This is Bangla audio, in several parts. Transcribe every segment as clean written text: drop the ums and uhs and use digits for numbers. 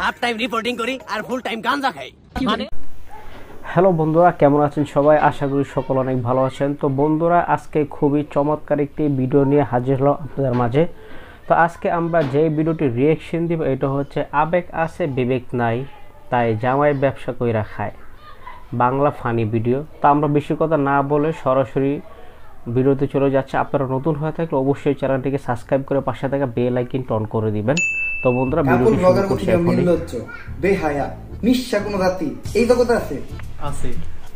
হাফ টাইম রিপোর্টিং করি আর ফুল টাইম গাঁজা খাই। মানে হ্যালো বন্ধুরা, কেমন আছেন সবাই? আশা করি সকল অনেক ভালো আছেন। তো বন্ধুরা, আজকে খুবই চমৎকার একটি ভিডিও নিয়ে হাজির হলাম আপনাদের মাঝে। তো আজকে আমরা যে ভিডিওটি রিয়াকশন দিব এটা হচ্ছে আবেগ আছে বিবেক নাই, তাই জামাই ব্যবসা কইরা খায়, বাংলা ফানি ভিডিও। তো আমরা বেশি কথা না বলে সরাসরি ভিডিওতে চলে যাচ্ছে। আপনারা নতুন হয়ে থাকলে অবশ্যই চ্যানেলটিকে সাবস্ক্রাইব করে পাশে থাকা বেল আইকনটি অন করে দিবেন। তো বন্ধুরা, ভিডিওটি শুরু করছি। নির্লজ্জ, বেহায়া, নিঃস্বা কোন জাতি এই জগতে আছে আছে,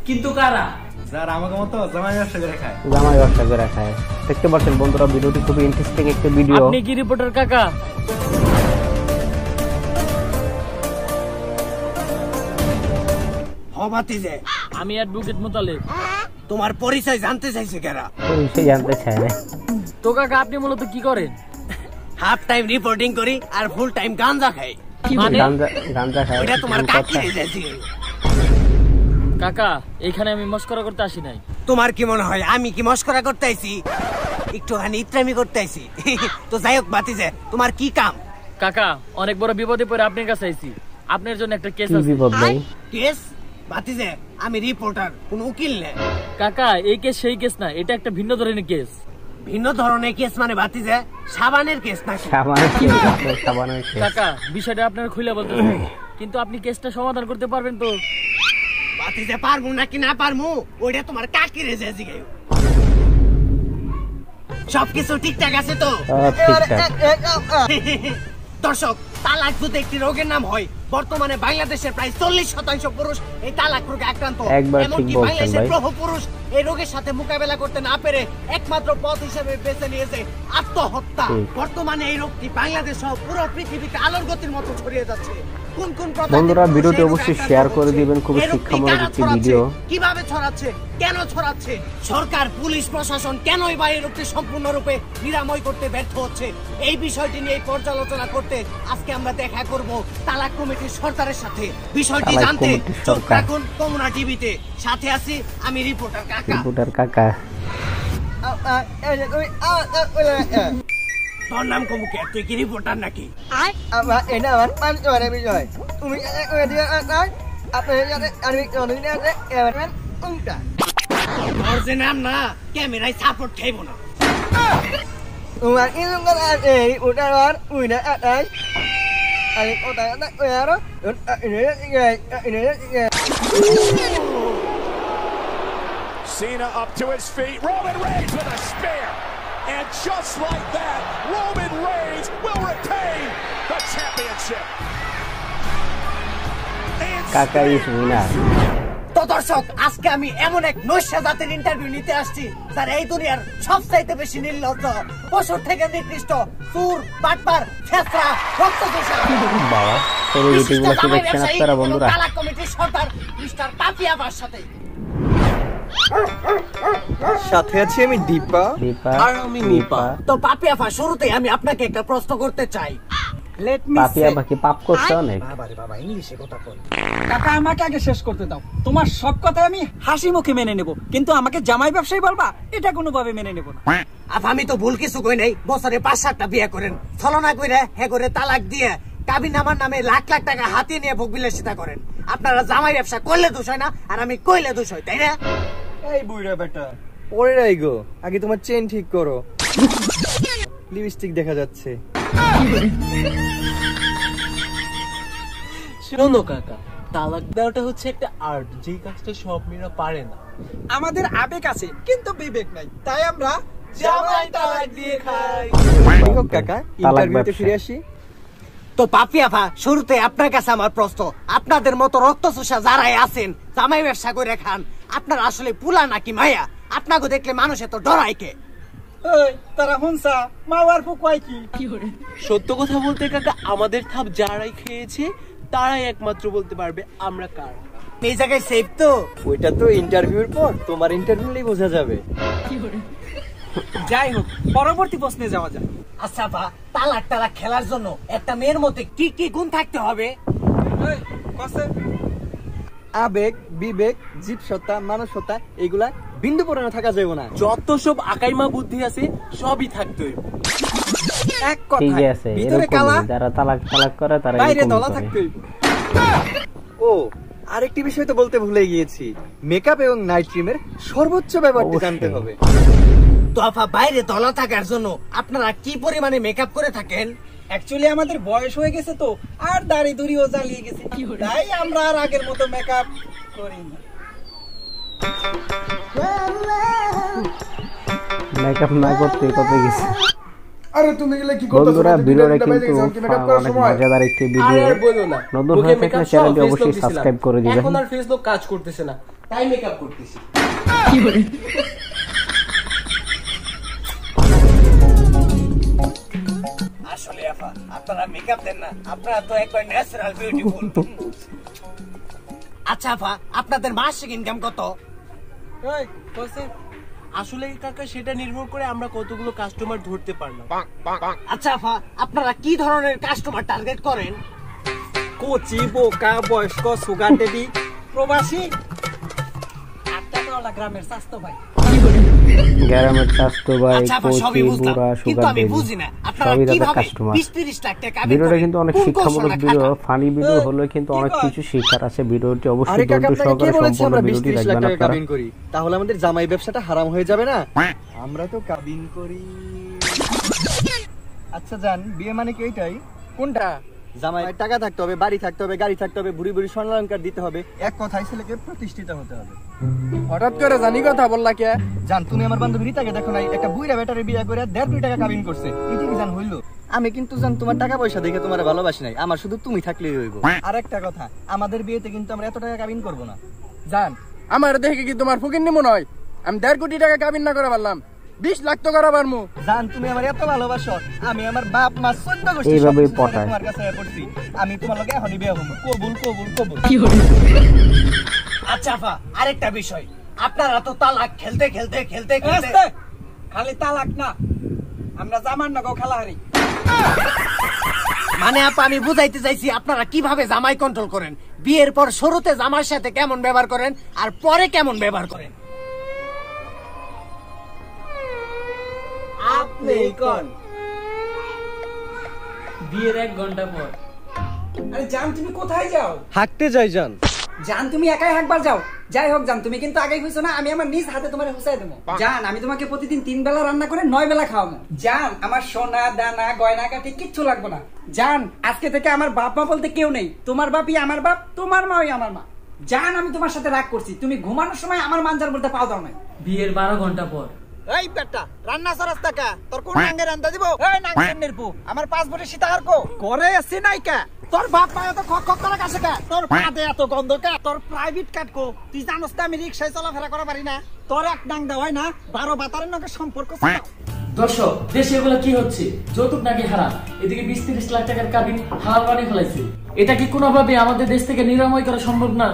কিন্তু কারা? যারা আমাকে মতো জামাই ব্যবসা করে খায়। জামাই ব্যবসা করে খায়। দেখতে পাচ্ছেন বন্ধুরা, ভিডিওটি খুবই ইন্টারেস্টিং একটা ভিডিও। আপনি কি রিপোর্টার কাকা? হবাতিজে আমি অ্যাডভোকেট মোতালেব। তোমার পরিচয় জানতে চাইছে কারা? পরিচয় জানতে চায় না তো কাকা আপনি মূলত কি করেন? হাফ টাইম রিপোর্টিং করি আর ফুল টাইম গাঁজা খাই। মানে গাঁজা খায়। ওটা তোমার কাকি রেজাজি। কাকা এখানে আমি মস্করা করতে আসি নাই। তোমার কি মনে হয় আমি কি মস্করা করতে আইছি? একটুখানি ইত্রামি করতে আইছি। তো যাই হোক বাতিজে, তোমার কি কাম? কাকা অনেক বড় বিপদে পড়ে আপনার কাছে আইছি। আপনার জন্য একটা কেস কি আছে। বিপদ ভাই? কেস? বাতিজে আমি রিপোর্টার, কোন উকিল না। কাকা এই কেস সেই কেস না, এটা একটা ভিন্ন ধরনের কেস। ভিন্ন ধরনের কেস মানে বাতিজে সাবানের কেস নাকি? সাবানের কেস। কাকা বিষয়টা আপনার খুলে বলতে হবে, কিন্তু আপনি কেসটা সমাধান করতে পারবেন তো? বাতিজে পারবো নাকি না পারবো ওইটা তোমার কাকি রেজাজি গায়। সবকিছু ঠিকঠাক আছে তো? দর্শক, তালাক যদি একটি রোগের নাম হয়, বর্তমানে বাংলাদেশের প্রায় 40% পুরুষ এই তালাক রোগে আক্রান্ত। এমনকি বাংলাদেশের বহু পুরুষ এই রোগের সাথে মোকাবেলা করতে না পেরে একমাত্র পথ হিসেবে বেছে নিয়েছে আত্মহত্যা। বর্তমানে এই রোগটি বাংলাদেশ সহ পুরো পৃথিবীতে আলোর গতির মতো ছড়িয়ে যাচ্ছে। কোন কোন বন্ধুরা, ভিডিওটি অবশ্যই শেয়ার করে দিবেন। খুবই শিক্ষামূলক একটি ভিডিও। কিভাবে ছড়াচ্ছে, কেন ছড়াচ্ছে, সরকার পুলিশ প্রশাসন কেনই বা এই রোগটি সম্পূর্ণরূপে নিরাময় করতে ব্যর্থ হচ্ছে, এই বিষয়টি নিয়ে পর্যালোচনা করতে আজকে আমরা দেখা করব তালাক কমিটির সরকারের সাথে। বিষয়টি জানতে চোখ রাখুন কমুনা টিভিতে। সাথে আছি আমি রিপোর্টার কাকা। তোর নাম কমুকে? তুই কি রিপোর্টার নাকি? এটা আমার পাঁচজনের বিষয়। তুমি তোর যে নাম না ক্যামেরায় সাপোর্ট খাইব না। তোমার ইনকাম আছে ওটার উইনা আটাই আর ওটা না আর Cena up to his feet. Roman Reigns with a spear. And just like that, Roman Reigns will retain the championship. কাকা ইজ উইনার। তো দর্শক, আজকে আমি এমন এক নৈশ জাতের ইন্টারভিউ নিতে আসছি যার এই দুনিয়ার সবচাইতে বেশি নির্লজ্জ, পশুর থেকে নিকৃষ্ট, চোর, বাটপার, ছেঁচড়া, রক্তচোষা। বাবা, পুরো ভিডিওগুলো কি দেখছেন আপনারা বন্ধুরা? তালাক কমিটির সরকার মিস্টার পাপিয়াবার সাথে আছি আমি দীপা আর আমি নিপা। তো পাপিয়াফা, শুরুতেই আমি আপনাকে একটা প্রশ্ন করতে চাই। পাপিয়াফা কি পাপ করছে অনেক? বাবা ইংলিশে কথা কই। কাকা আমাকে আগে শেষ করতে দাও। তোমার সব কথা আমি হাসি মুখে মেনে নেব, কিন্তু আমাকে জামাই ব্যবসায়ী বলবা এটা কোনোভাবে মেনে নেব না। আমি তো ভুল কিছু কই নাই। বছরে 5-7টা বিয়ে করেন, ছলনা কইরা হে করে তালাক দিয়ে কাবিন আমার নামে লাখ লাখ টাকা হাতিয়ে নিয়ে ভোগ বিলাসিতা করেন। আপনারা জামাই ব্যবসা করলে দোষ হয় না, আর আমি কইলে দোষ হয়, তাই না? এই বুইড়া বেটা, পরে রাই গো, আগে তোমার চেন ঠিক করো। লিপস্টিক দেখা যাচ্ছে। শোনো কাকা, তালাক দেওয়াটা হচ্ছে একটা আর্ট, যেই কাজটা সব মেয়েরা পারে না। আমাদের আবেগ আছে কিন্তু বিবেক নাই, তাই আমরা জামাই তালাক দিয়ে খাই। কাকা, ইন্টারভিউতে ফিরে আসি। তো পাপিয়াফা, শুরুতে আপনার কাছে আমার প্রশ্ন, আপনাদের মতো রক্তচোষা যারাই আছেন জামাই ব্যবসা করে খান, আপনারা আসলে পুলা নাকি মায়া? আপনাকে দেখলে মানুষ এত ডরায় কে? তারা হুনসা মাওয়ার ফুকওয়াই কি? সত্য কথা বলতে কাকা, আমাদের থাপ যারাই খেয়েছে তারাই একমাত্র বলতে পারবে আমরা কার। এই জায়গায় সেফ তো? ওইটা তো ইন্টারভিউর পর তোমার ইন্টারভিউলেই বোঝা যাবে। যাই হোক, পরবর্তী প্রশ্নে যাওয়া যায়। আচ্ছা বা, তালাক খেলার জন্য একটা মেয়ের মধ্যে কি কি গুণ থাকতে হবে? আবেগ, বিবেক, জীবসত্তা, মানসত্তা, এগুলা বিন্দু পরিমাণে থাকা যাবে না। যত সব আকাইমা বুদ্ধি আছে সবই থাকতে হইবে। এক কথা ঠিকই আছে, ভিতরে কালা এরকমই যারা তালাক করে তারা বাইরে এরকমই দলা করে। থাকবে। ও আরেকটি বিষয় তো বলতে ভুলে গিয়েছি, মেকআপ এবং নাইট ক্রিমের সর্বোচ্চ ব্যবহারটি অবশ্যই। জানতে হবে। তো আপা বাইরে তলা থাকার জন্য আপনারা কি পরিমাণে মেকআপ করে থাকেন? অ্যাকচুয়ালি আমাদের বয়স হয়ে গেছে তো, আর দাড়ি দুড়িও জ্বালিয়ে গেছে, তাই আমরা আর আগের মতো মেকআপ করি না। মেকআপ না করতে কত গেছে। আরে তুমি গেলে কি করতেছো? বন্ধুরা ভিডিওটা বাইরে কিন্তু গেছো, কি মেকআপ করার অনেক সময়? মজাদার একটি ভিডিও। আর বলো না, নতুন ওকে হয়ে থাকলে makeup চ্যানেলটি সহ অবশ্যই face lock সাবস্ক্রাইব করে দিছিলাম। দিবেন। এখন আর ফেসবুক কাজ করতেছে না, তাই মেকআপ করতেছি। আসলে আপা আপনারা মেকআপ দেন না, আপনারা তো একবার ন্যাচারাল বিউটিফুল। আচ্ছা আপা আপনাদের মাসিক ইনকাম কত? এই, বসে। আসলে কাকা সেটা নির্ভর করে আমরা কতগুলো কাস্টমার ধরতে পারলাম। আচ্ছা আপা আপনারা কি ধরনের কাস্টমার টার্গেট করেন? কোচি, বোকা, বয়স্ক, সুগার ডেডি, প্রবাসী, আটটা গ্রামের স্বাস্থ্য ভাই। গ্রামের স্বাস্থ্য ভাই, আচ্ছা আপা কোচি, সবই বুঝলাম, বুড়া, কিন্তু সুগার আমি ডেডি বুঝি না আপনারা সবই তাদের কিভাবে কাস্টমার। 20-30 লাখ টাকা আয় ভিডিওটা করেন? কিন্তু অনেক কোন শিক্ষামূলক কৌশলটা ভিডিও, খাটান? ফানি ভিডিও হলেও কিন্তু কি অনেক কয়? কিছু শিক্ষার আছে। ভিডিওটি অবশ্যই আরে কাকা ধৈর্য আপনাকে কে সহকারে বলেছে সম্পূর্ণ আমরা ভিডিওটি 20-30 লাখ দেখবেন টাকা আপনারা। কাবিন করি? তাহলে আমাদের জামাই ব্যবসাটা হারাম হয়ে যাবে না? আমরা তো কাবিন করি। আচ্ছা জান, বিয়ে মানে কি এইটাই? কোনটা? জামাই টাকা থাকতে হবে, বাড়ি থাকতে হবে, গাড়ি থাকতে হবে, বুড়ি বুড়ি স্বর্ণালঙ্কার দিতে হবে, এক কথায় ছেলেকে প্রতিষ্ঠিত হতে হবে। হঠাৎ করে জানি কথা বললা কে? জান তুমি আমার বান্ধবী রিতাকে দেখো নাই, একটা বুইরা বেটারে বিয়ে করে 1.5 কোটি টাকা কাবিন করছে। এটা কি জান হইলো? আমি কিন্তু জান তোমার টাকা পয়সা দেখে তোমার ভালোবাসি নাই, আমার শুধু তুমি থাকলেই হইব। আর একটা কথা, আমাদের বিয়েতে কিন্তু আমরা এত টাকা কাবিন করব না। জান আমার দেখে কি তোমার ফকিন্নি মনে হয়? আমি 1.5 কোটি টাকা কাবিন না করে পারলাম, 20 লাখ তো করা পারমু। জান তুমি আমার এত ভালোবাসো, আমি আমার বাপ মা 14 গোষ্ঠী এইভাবেই সব পটায়। তোমার কাছে পড়ছি। আমি তোমার লগে এখনই বিয়ে হবো। কবুল কবুল কবুল। আচ্ছা আপা আরেকটা বিষয়, আপনারা তো তালাক খেলতে খেলতে খেলতে খেলতে আস্তে, খালি তালাক না, আমরা জামার নগো খেলা হারি। মানে আপা আমি বুঝাইতে চাইছি আপনারা কিভাবে জামাই কন্ট্রোল করেন? বিয়ের পর শুরুতে জামার সাথে কেমন ব্যবহার করেন আর পরে কেমন ব্যবহার করেন? আপনি কোন? বিয়ের 1 ঘন্টা পর। আরে জান তুমি কোথায় যাও? হাঁটতে যাই জান। জান তুমি একাই একবার যাও। যাই হোক জান, তুমি কিন্তু আগেই হইছো না, আমি আমার নিজ হাতে তোমারে হুসাই দেবো। জান আমি তোমাকে প্রতিদিন 3 বেলা রান্না করে 9 বেলা খাওয়াবো। জান আমার সোনা দানা গয়না কাটি কিচ্ছু লাগবে না। জান আজকে থেকে আমার বাপ মা বলতে কেউ নেই, তোমার বাপই আমার বাপ, তোমার মাই আমার মা। জান আমি তোমার সাথে রাগ করছি, তুমি ঘুমানোর সময় আমার মানজার বলতে পাও দাও না। বিয়ের 12 ঘন্টা পর। এই বেটা রান্না সরাস টাকা তোর কোন নাঙ্গে রান্দা দিব? এই নাঙ্গের নিরপু আমার 5 বছর সীতাহার কো করে আছে নাই কা? তোর বাপ মা এত খক খক করে কাছে কা? তোর পাতে এত গন্ধ কা? তোর প্রাইভেট কাট কো? তুই জানোস না আমি রিকশায় চলাফেরা করা পারি না? তোর এক নাং দেওয়া হয় না, 12 বাতারের নকে সম্পর্ক ছিল। দর্শক দেশে এগুলো কি হচ্ছে? যৌতুক নাকি হারাম, এদিকে 20-30 লাখ টাকার কাবিন হালাল বানিয়ে ফেলাইছে। এটা কি কোনোভাবে আমাদের দেশ থেকে নিরাময় করা সম্ভব না?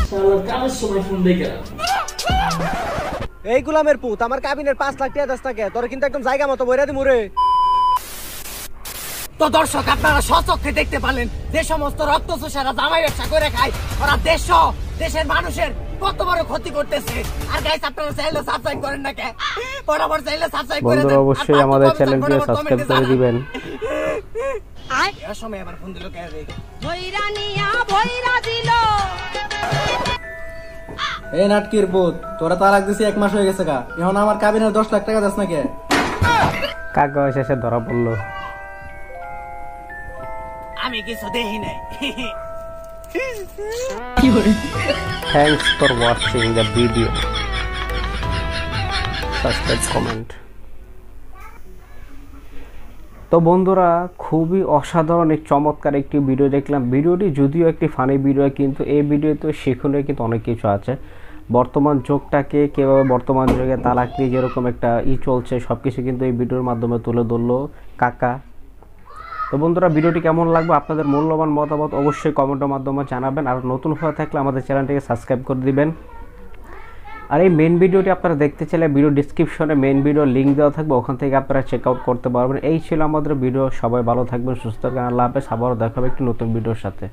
শালার কাজের সময় ফোন দেখে এই গোলামের পুত, আমার কাবিনের 5 লাখ টাকা দাস টাকা, তোর কিন্তু একদম জায়গা মতো বইরা দিমু রে। তো দর্শক আপনারা স্বচক্ষে দেখতে পারলেন যে সমস্ত রক্ত চোষারা জামাই ব্যবসা করে খায়, ওরা দেশ দেশের মানুষের কত বড় ক্ষতি করতেছে। আর গাইস আপনারা চাইলে সাবস্ক্রাইব করেন না কে? বরাবর চাইলে সাবস্ক্রাইব করে দেন। বন্ধুরা অবশ্যই আমাদের চ্যানেলটিকে সাবস্ক্রাইব করে দিবেন। এর সময় আবার ফোন দিল কে রে? ভৈরানিয়া ভৈরা দিল। এই নাটকির পুত, তোরা তালাক দিছি 1 মাস হয়ে গেছে কা, এখন আমার কাবিনের 10 লাখ টাকা দাস না কে? কাকা শেষে ধরা পড়লো। আমি কিছু দেখি নাই। Thanks for watching the video. Subscribe, comment. তো বন্ধুরা খুবই অসাধারণ এক চমৎকার একটি ভিডিও দেখলাম। ভিডিওটি যদিও একটি ফানি ভিডিও, কিন্তু এই ভিডিওতে শিখনীয় কিন্তু অনেক কিছু আছে। বর্তমান যুগটাকে কীভাবে বর্তমান যুগে তালাক নিয়ে যেরকম একটা চলছে সব কিছু কিন্তু এই ভিডিওর মাধ্যমে তুলে ধরলো কাকা। তো বন্ধুরা ভিডিওটি কেমন লাগবে আপনাদের মূল্যবান মতামত অবশ্যই কমেন্টের মাধ্যমে জানাবেন। আর নতুন হয়ে থাকলে আমাদের চ্যানেলটিকে সাবস্ক্রাইব করে দিবেন। আর এই মেন ভিডিওটি আপনারা দেখতে চাইলে ভিডিও ডিসক্রিপশনে মেন ভিডিও লিঙ্ক দেওয়া থাকবে, ওখান থেকে আপনারা চেক আউট করতে পারবেন। এই ছিল আমাদের ভিডিও। সবাই ভালো থাকবেন, সুস্থ থাকবেন। আল্লাহ হাফেজ। আবারও দেখা হবে একটি নতুন ভিডিওর সাথে।